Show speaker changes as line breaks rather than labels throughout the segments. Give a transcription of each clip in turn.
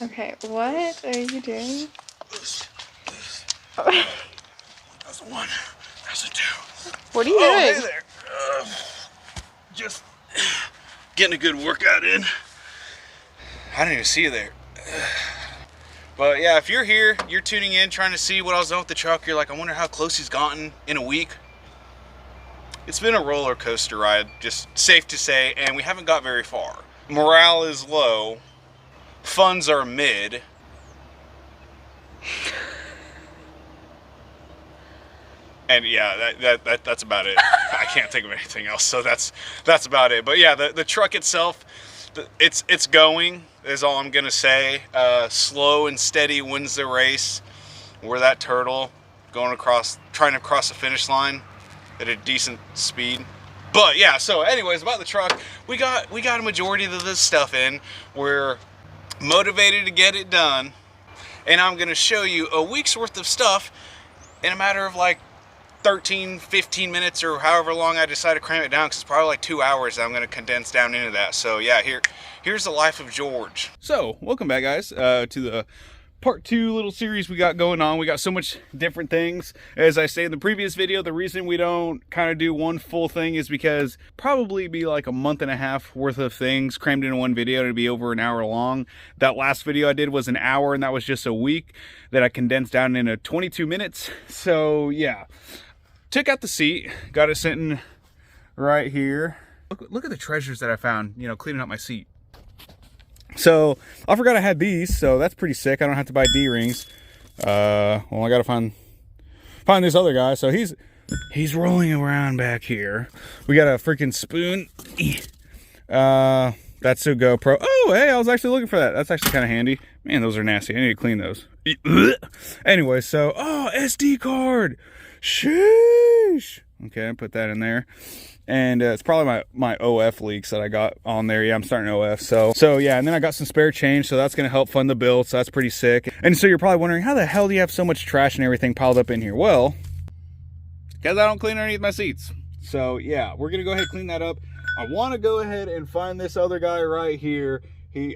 Okay, what are you doing?
That's a one. That's a two.
What are you
doing?
doing?
Hey there. Just getting a good workout in. I didn't even see you there. But yeah, if you're here, you're tuning in, trying to see what I was doing with the truck, you're like, I wonder how close he's gotten in a week. It's been a roller coaster ride, just safe to say, and we haven't got very far. Morale is low. Funds are mid. And yeah, that's about it. I can't think of anything else, so that's about it. But yeah, the truck itself, it's going, is all I'm gonna say. Slow and steady wins the race. We're that turtle trying to cross the finish line at a decent speed. But yeah, so anyways, about the truck, we got a majority of this stuff in. We're motivated to get it done, and I'm gonna show you a week's worth of stuff in a matter of like 13, 15 minutes or however long I decide to cram it down, because it's probably like 2 hours that I'm going to condense down into that. So yeah, here's the life of George. So welcome back, guys, to the part 2 little series we got going on. We got so much different things. As I say in the previous video, the reason we don't kind of do one full thing is because probably be like a month and a half worth of things crammed into one video. It'd be over an hour long. That last video I did was an hour, and that was just a week that I condensed down into 22 minutes. So yeah. Took out the seat, got it sitting right here. Look at the treasures that I found, you know, cleaning up my seat. So I forgot I had these, so that's pretty sick. I don't have to buy D-rings. Well, I gotta find this other guy. So he's rolling around back here. We got a freaking spoon. That's a GoPro. Oh, hey, I was actually looking for that. That's actually kind of handy. Man, those are nasty. I need to clean those. Anyway, so SD card. Sheesh. Okay, I put that in there, and it's probably my OF leaks that I got on there. Yeah, I'm starting OF. So yeah, and then I got some spare change, so that's gonna help fund the build. So that's pretty sick. And so you're probably wondering, how the hell do you have so much trash and everything piled up in here? Well, because I don't clean underneath my seats. So yeah, we're gonna go ahead and clean that up. I want to go ahead and find this other guy right here.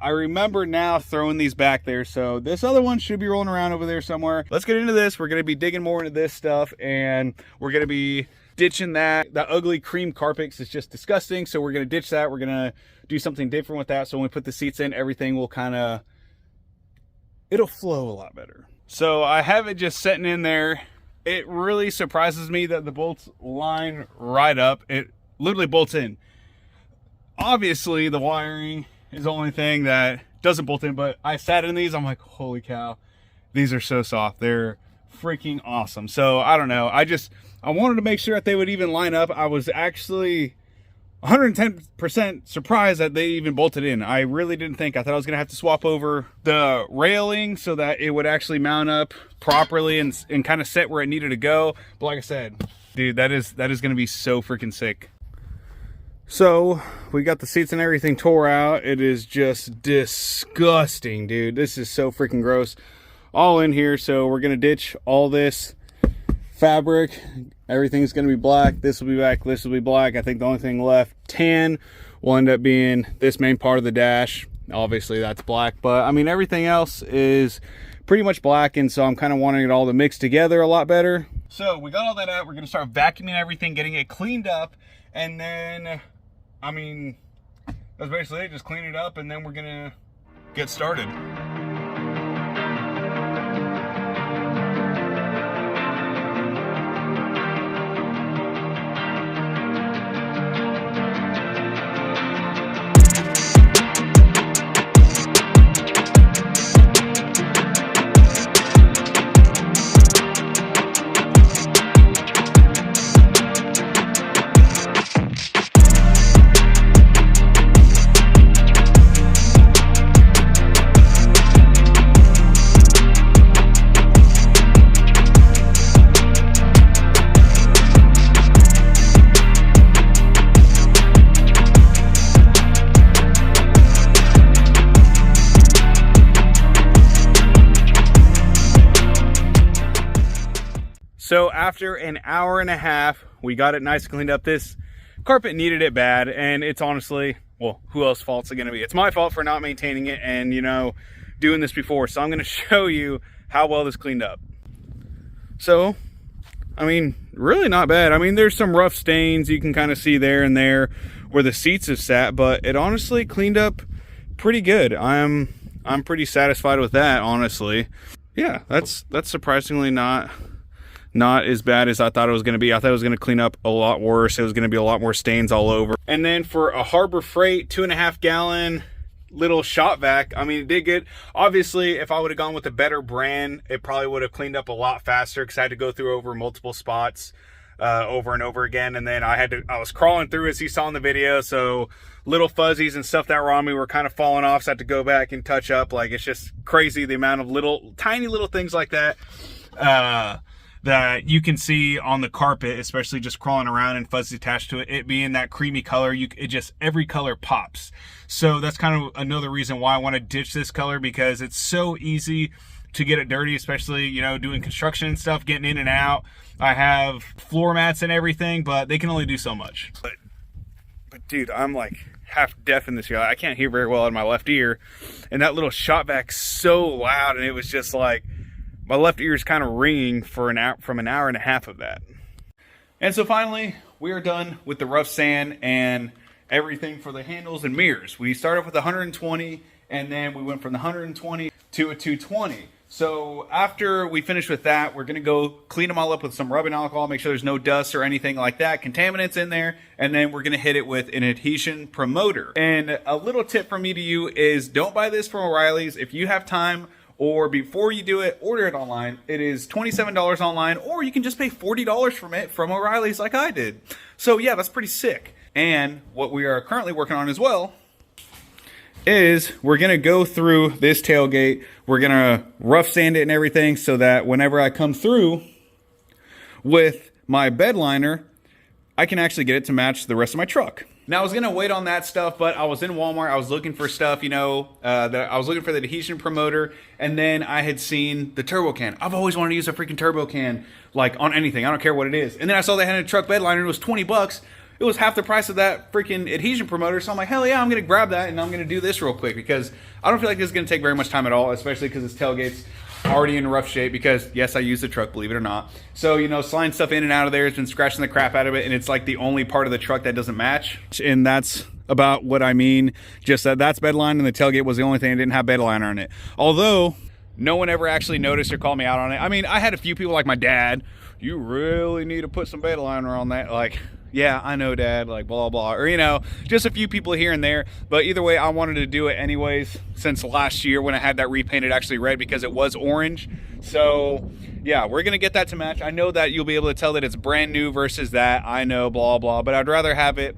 I remember now throwing these back there, so this other one should be rolling around over there somewhere. Let's get into this. We're going to be digging more into this stuff, and we're going to be ditching that ugly cream carpet, 'cause it's just disgusting. So we're going to ditch that. We're going to do something different with that. So when we put the seats in, everything will it'll flow a lot better. So I have it just sitting in there. It really surprises me that the bolts line right up. It literally bolts in. Obviously, the wiring is the only thing that doesn't bolt in, but I sat in these, I'm like, holy cow, these are so soft. They're freaking awesome. So I don't know, I wanted to make sure that they would even line up. I was actually 110% surprised that they even bolted in. I really didn't think. I thought I was gonna have to swap over the railing so that it would actually mount up properly and kind of set where it needed to go. But like I said, dude, that is gonna be so freaking sick. So we got the seats and everything tore out. It is just disgusting, dude. This is so freaking gross. All in here. So we're gonna ditch all this fabric. Everything's gonna be black. This will be black. This will be black. I think the only thing left, tan, will end up being this main part of the dash. Obviously that's black, but I mean everything else is pretty much black, and so I'm kind of wanting it all to mix together a lot better. So we got all that out. We're gonna start vacuuming everything, getting it cleaned up, and then I mean, that's basically it. Just clean it up, and then we're gonna get started. So after an hour and a half, we got it nice and cleaned up. This carpet needed it bad, and it's honestly, well, who else's fault is it gonna be? It's my fault for not maintaining it, and you know, doing this before, so I'm going to show you how well this cleaned up. So, I mean, really not bad. I mean, there's some rough stains you can kind of see there and there where the seats have sat, but it honestly cleaned up pretty good. I'm pretty satisfied with that, honestly. Yeah, that's surprisingly not as bad as I thought it was going to be. I thought it was going to clean up a lot worse. It was going to be a lot more stains all over. And then for a Harbor Freight 2.5 gallon little shop vac, I mean, it did good. Obviously, if I would have gone with a better brand, it probably would have cleaned up a lot faster because I had to go through over multiple spots over and over again. And then I was crawling through, as you saw in the video, so little fuzzies and stuff that were on me were kind of falling off, so I had to go back and touch up. Like, it's just crazy the amount of tiny little things like that that you can see on the carpet, especially just crawling around and fuzzy attached to it. It being that creamy color, every color pops. So that's kind of another reason why I want to ditch this color, because it's so easy to get it dirty, especially, you know, doing construction and stuff, getting in and out. I have floor mats and everything, but they can only do so much. But dude, I'm like half deaf in this ear. I can't hear very well in my left ear, and that little shop vac's so loud, and it was just like, my left ear is kind of ringing for from an hour and a half of that. And so finally, we are done with the rough sand and everything for the handles and mirrors. We started with 120, and then we went from the 120 to a 220. So after we finish with that, we're gonna go clean them all up with some rubbing alcohol, make sure there's no dust or anything like that, contaminants in there, and then we're gonna hit it with an adhesion promoter. And a little tip from me to you is, don't buy this from O'Reilly's. If you have time, or before you do it, order it online. It is $27 online, or you can just pay $40 from it from O'Reilly's like I did. So yeah, that's pretty sick. And what we are currently working on as well is we're gonna go through this tailgate. We're gonna rough sand it and everything so that whenever I come through with my bed liner, I can actually get it to match the rest of my truck. Now, I was gonna wait on that stuff, but I was in Walmart. I was looking for stuff, you know, I was looking for the adhesion promoter, and then I had seen the turbo can. I've always wanted to use a freaking turbo can, like, on anything. I don't care what it is. And then I saw they had a truck bed liner. It was 20 bucks. It was half the price of that freaking adhesion promoter. So I'm like, hell yeah, I'm gonna grab that, and I'm gonna do this real quick, because I don't feel like this is gonna take very much time at all, especially because this tailgate's already in rough shape, because yes, I use the truck, believe it or not. So, you know, sliding stuff in and out of there has been scratching the crap out of it, and it's like the only part of the truck that doesn't match. And that's about what I mean. Just that's bed line, and the tailgate was the only thing that didn't have bed liner on it. Although no one ever actually noticed or called me out on it. I mean, I had a few people like my dad, you really need to put some bed liner on that. Like, yeah, I know, Dad, like, blah, blah, or, you know, just a few people here and there. But either way, I wanted to do it anyways, since last year when I had that repainted actually red, because it was orange. So yeah, we're gonna get that to match. I know that you'll be able to tell that it's brand new versus that, I know, blah, blah, but I'd rather have it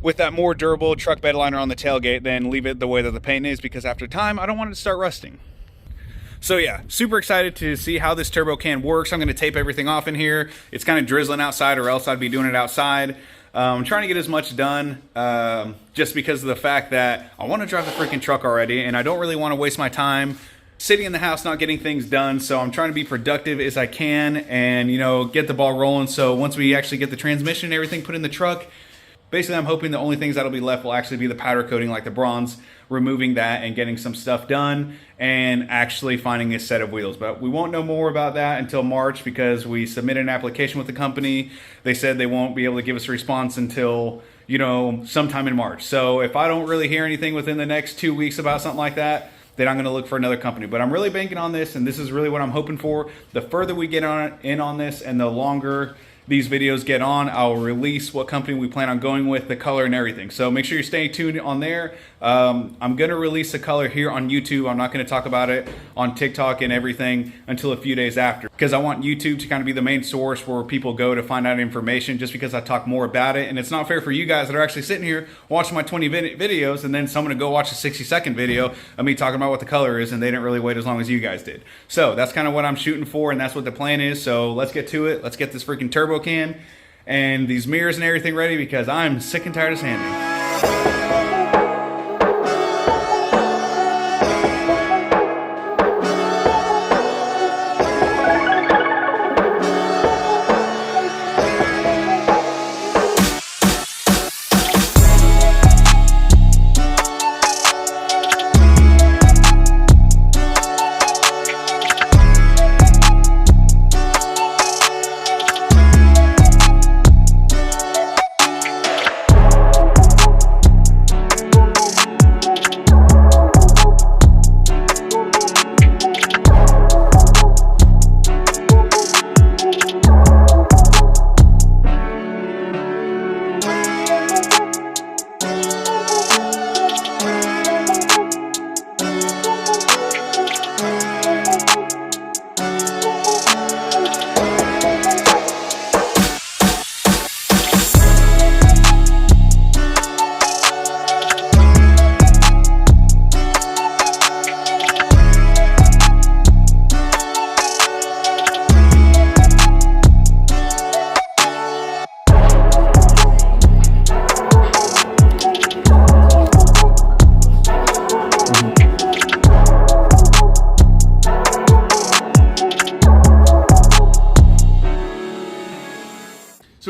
with that more durable truck bed liner on the tailgate than leave it the way that the paint is, because after time, I don't want it to start rusting. So yeah, super excited to see how this turbo can works. I'm going to tape everything off in here. It's kind of drizzling outside, or else I'd be doing it outside. I'm trying to get as much done just because of the fact that I want to drive the freaking truck already, and I don't really want to waste my time sitting in the house not getting things done. So I'm trying to be productive as I can and, you know, get the ball rolling. So once we actually get the transmission and everything put in the truck, basically I'm hoping the only things that'll be left will actually be the powder coating, like the bronze, removing that and getting some stuff done, and actually finding a set of wheels. But we won't know more about that until March, because we submitted an application with the company. They said they won't be able to give us a response until, you know, sometime in March. So if I don't really hear anything within the next 2 weeks about something like that, then I'm going to look for another company. But I'm really banking on this, and this is really what I'm hoping for. The further we get in on this, and the longer these videos get on, I'll release what company we plan on going with, the color and everything. So make sure you stay tuned on there. I'm gonna release the color here on YouTube. I'm not gonna talk about it on TikTok and everything until a few days after, because I want YouTube to kind of be the main source where people go to find out information, just because I talk more about it. And it's not fair for you guys that are actually sitting here watching my 20-minute videos, and then someone to go watch a 60-second video of me talking about what the color is, and they didn't really wait as long as you guys did. So that's kind of what I'm shooting for, and that's what the plan is. So let's get to it. Let's get this freaking turbo can and these mirrors and everything ready, because I'm sick and tired of sanding.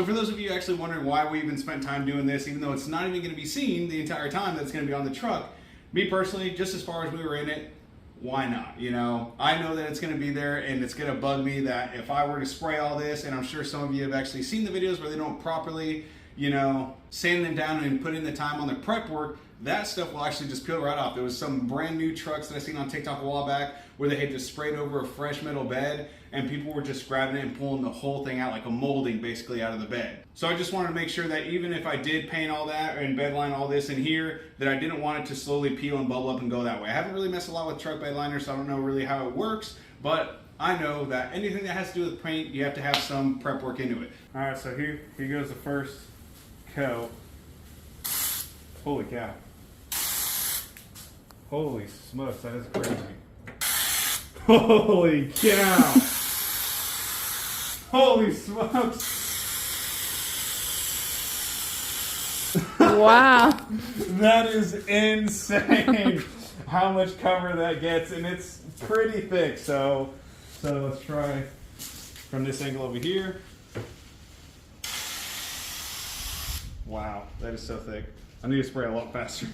for those of you actually wondering why we even spent time doing this, even though it's not even going to be seen the entire time that's going to be on the truck, me personally, just as far as we were in it, why not? You know, I know that it's going to be there, and it's going to bug me that if I were to spray all this, and I'm sure some of you have actually seen the videos where they don't properly, you know, sand them down and put in the time on the prep work, that stuff will actually just peel right off. There was some brand new trucks that I seen on TikTok a while back where they had just sprayed over a fresh metal bed, and people were just grabbing it and pulling the whole thing out, like a molding basically out of the bed. So I just wanted to make sure that even if I did paint all that and bedline all this in here, that I didn't want it to slowly peel and bubble up and go that way. I haven't really messed a lot with truck bed liners, so I don't know really how it works, but I know that anything that has to do with paint, you have to have some prep work into it. All right, so here goes the first coat. Holy cow. Holy smokes, that is crazy. Holy cow. Holy smokes.
Wow.
That is insane how much cover that gets, and it's pretty thick. So let's try from this angle over here. Wow, that is so thick. I need to spray a lot faster.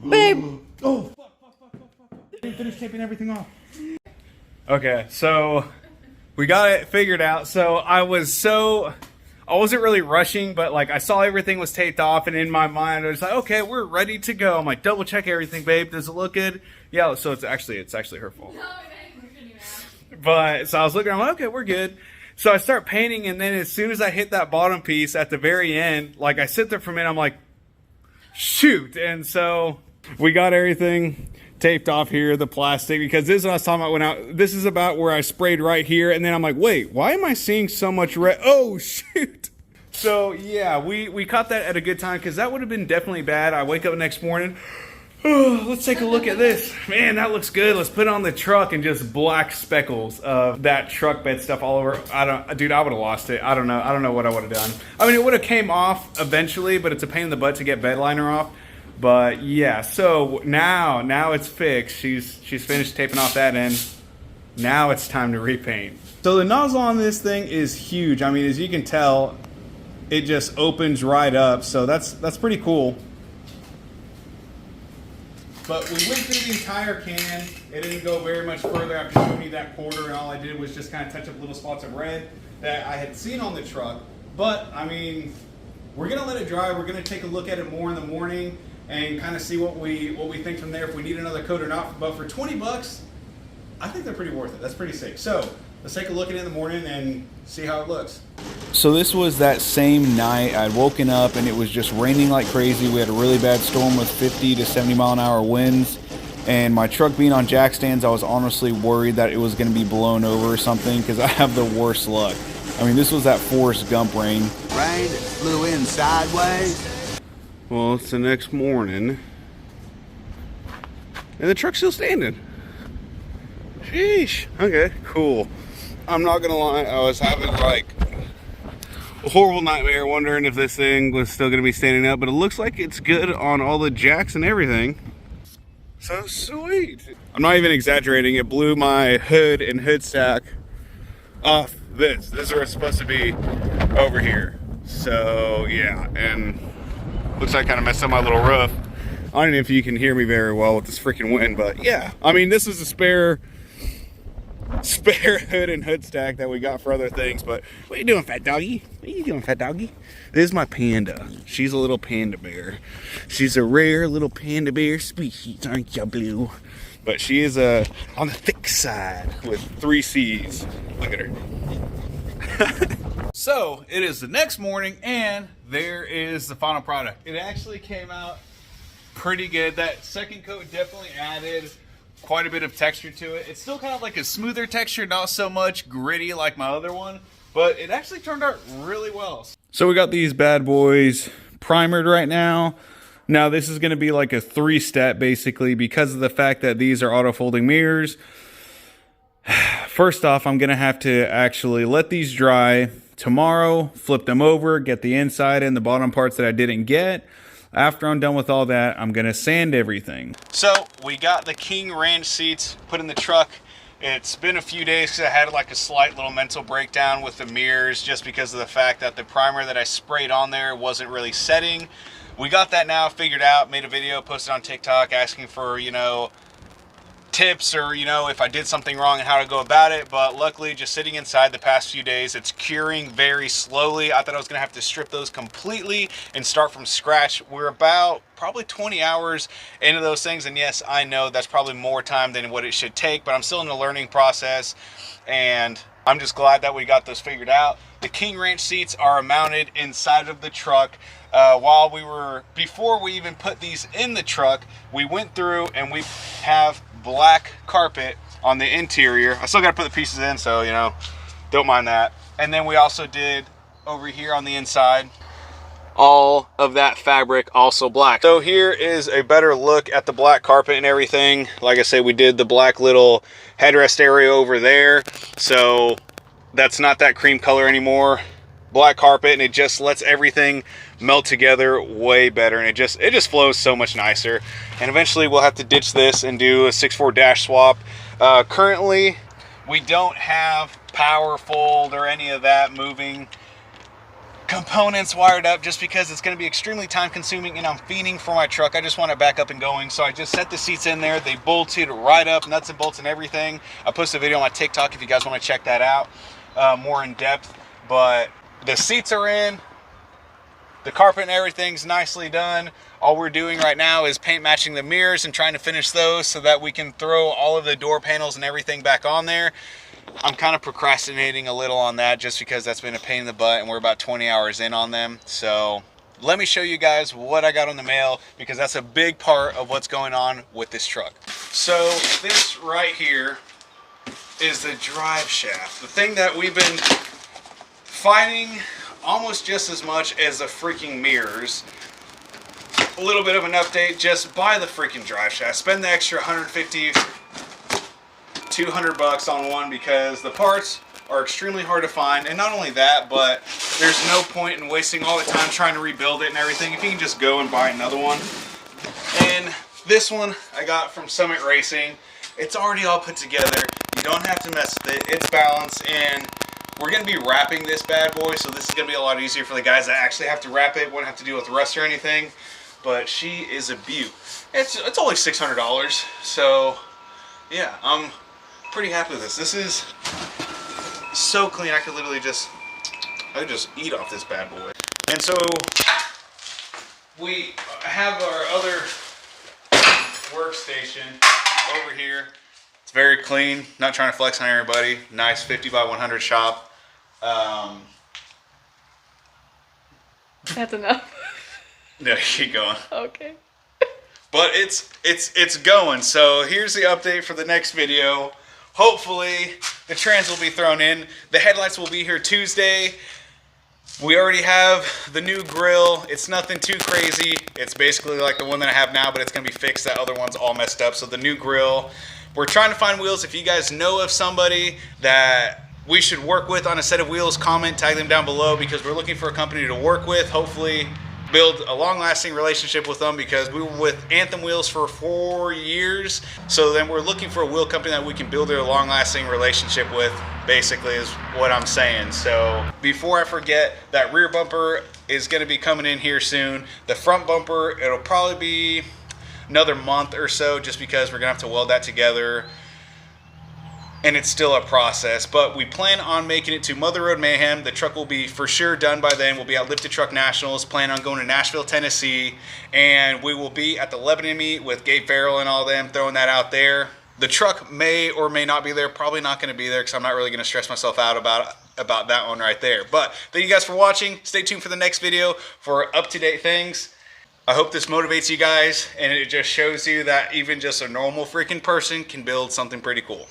Babe.
Oh, fuck. I didn't finish taping everything off. Okay, so we got it figured out. So I wasn't really rushing, but like I saw everything was taped off, and in my mind I was like, okay, we're ready to go. I'm like, double check everything, babe. Does it look good? Yeah, so it's actually her fault.
No, it ain't.
But so I was looking, I'm like, okay, we're good. So I start painting, and then as soon as I hit that bottom piece at the very end, like I sit there for a minute, I'm like, shoot. And so we got everything taped off here, the plastic, because this is what I was talking about this is about where I sprayed right here, and then I'm like, wait, why am I seeing so much red? Oh, shoot. So yeah, we caught that at a good time, because that would have been definitely bad. I wake up next morning, oh, let's take a look at this. Man, that looks good. Let's put it on the truck, and just black speckles of that truck bed stuff all over. Dude, I would have lost it. I don't know what I would have done. I mean, it would have came off eventually, but it's a pain in the butt to get bed liner off. But yeah, so now it's fixed. She's finished taping off that end. Now it's time to repaint. So the nozzle on this thing is huge. I mean, as you can tell, it just opens right up. So that's pretty cool. But we went through the entire can. It didn't go very much further after showing me that quarter, and all I did was just kind of touch up little spots of red that I had seen on the truck. But I mean, we're gonna let it dry. We're gonna take a look at it more in the morning and kind of see what we think from there, if we need another coat or not. But for 20 bucks, I think they're pretty worth it. That's pretty sick. So let's take a look at it in the morning and see how it looks.
So this was that same night. I'd woken up and it was just raining like crazy. We had a really bad storm with 50 to 70 mile an hour winds. And my truck being on jack stands, I was honestly worried that it was going to be blown over or something, because I have the worst luck. I mean, this was that Forrest Gump rain.
Rain that flew in sideways.
Well, it's the next morning, and the truck's still standing. Sheesh. Okay, cool. I'm not gonna lie, I was having like a horrible nightmare wondering if this thing was still gonna be standing up, but it looks like it's good on all the jacks and everything. So sweet. I'm not even exaggerating, it blew my hood and hood stack off this. This is where it's supposed to be over here. So yeah, and looks like I kind of messed up my little roof. I don't know if you can hear me very well with this freaking wind, but yeah. I mean, this is a spare hood and hood stack that we got for other things. But what you doing, fat doggy? What you doing, fat doggy? This is my panda. She's a little panda bear. She's a rare little panda bear species, aren't you, Blue? But she is on the thick side with 3 C's. Look at her. So it is the next morning, and there is the final product. It actually came out pretty good. That second coat definitely added quite a bit of texture to it. It's still kind of like a smoother texture, not so much gritty like my other one, but it actually turned out really well. So we got these bad boys primered right now. Now this is going to be like a 3-step basically, because of the fact that these are auto folding mirrors. First off, I'm going to have to actually let these dry tomorrow, flip them over, get the inside and the bottom parts that I didn't get. After I'm done with all that, I'm going to sand everything. So we got the King Ranch seats put in the truck. It's been a few days because I had like a slight little mental breakdown with the mirrors just because of the fact that the primer that I sprayed on there wasn't really setting. We got that now figured out, made a video, posted on TikTok asking for, you know, tips or, you know, if I did something wrong and how to go about it. But luckily, just sitting inside the past few days, it's curing very slowly. I thought I was gonna have to strip those completely and start from scratch. We're about probably 20 hours into those things, and yes, I know that's probably more time than what it should take, but I'm still in the learning process, and I'm just glad that we got those figured out. The King Ranch seats are mounted inside of the truck. Before we even put these in the truck, we went through and we have black carpet on the interior. I still got to put the pieces in, so, you know, don't mind that. And then we also did over here on the inside, all of that fabric also black. So here is a better look at the black carpet and everything. Like I said, we did the black little headrest area over there, so that's not that cream color anymore. Black carpet, and it just lets everything melt together way better, and it just flows so much nicer. And eventually we'll have to ditch this and do a 6.4 dash swap. Currently we don't have power fold or any of that moving components wired up, just because it's going to be extremely time consuming and I'm fiending for my truck. I just want it back up and going, so I just set the seats in there. They bolted right up, nuts and bolts and everything. I posted a video on my TikTok if you guys want to check that out more in depth. But the seats are in, the carpet and everything's nicely done. All we're doing right now is paint matching the mirrors and trying to finish those so that we can throw all of the door panels and everything back on there. I'm kind of procrastinating a little on that just because that's been a pain in the butt, and we're about 20 hours in on them. So let me show you guys what I got on the mail, because that's a big part of what's going on with this truck. So this right here is the drive shaft, the thing that we've been fighting almost just as much as the freaking mirrors. A little bit of an update: just buy the freaking drive shaft. Spend the extra 150, 200 bucks on one, because the parts are extremely hard to find. And not only that, but there's no point in wasting all the time trying to rebuild it and everything if you can just go and buy another one. And this one I got from Summit Racing. It's already all put together. You don't have to mess with it. It's balanced, and we're going to be wrapping this bad boy, so this is going to be a lot easier for the guys that actually have to wrap it. Won't have to deal with rust or anything. But she is a beaut. It's only $600, so yeah, I'm pretty happy with this. This is so clean. I could literally just eat off this bad boy. And so we have our other workstation over here. It's very clean. Not trying to flex on everybody. Nice 50 by 100 shop.
That's enough.
Yeah, keep going.
Okay.
But it's going. So here's the update for the next video. Hopefully the trans will be thrown in. The headlights will be here Tuesday. We already have the new grill. It's nothing too crazy. It's basically like the one that I have now, but it's going to be fixed. That other one's all messed up. So the new grill. We're trying to find wheels. If you guys know of somebody that we should work with on a set of wheels, comment, tag them down below, because we're looking for a company to work with. Hopefully build a long-lasting relationship with them, because we were with Anthem Wheels for 4 years. So then we're looking for a wheel company that we can build a long-lasting relationship with, basically, is what I'm saying. So before I forget, that rear bumper is going to be coming in here soon. The front bumper, it'll probably be another month or so, just because we're gonna have to weld that together, and it's still a process. But we plan on making it to Mother Road Mayhem. The truck will be for sure done by then. We'll be at Lifted Truck Nationals, plan on going to Nashville, Tennessee, and we will be at the Lebanon meet with Gabe Farrell and all them, throwing that out there. The truck may or may not be there. Probably not going to be there, because I'm not really going to stress myself out about that one right there. But thank you guys for watching. Stay tuned for the next video for up-to-date things. I hope this motivates you guys, and it just shows you that even just a normal freaking person can build something pretty cool.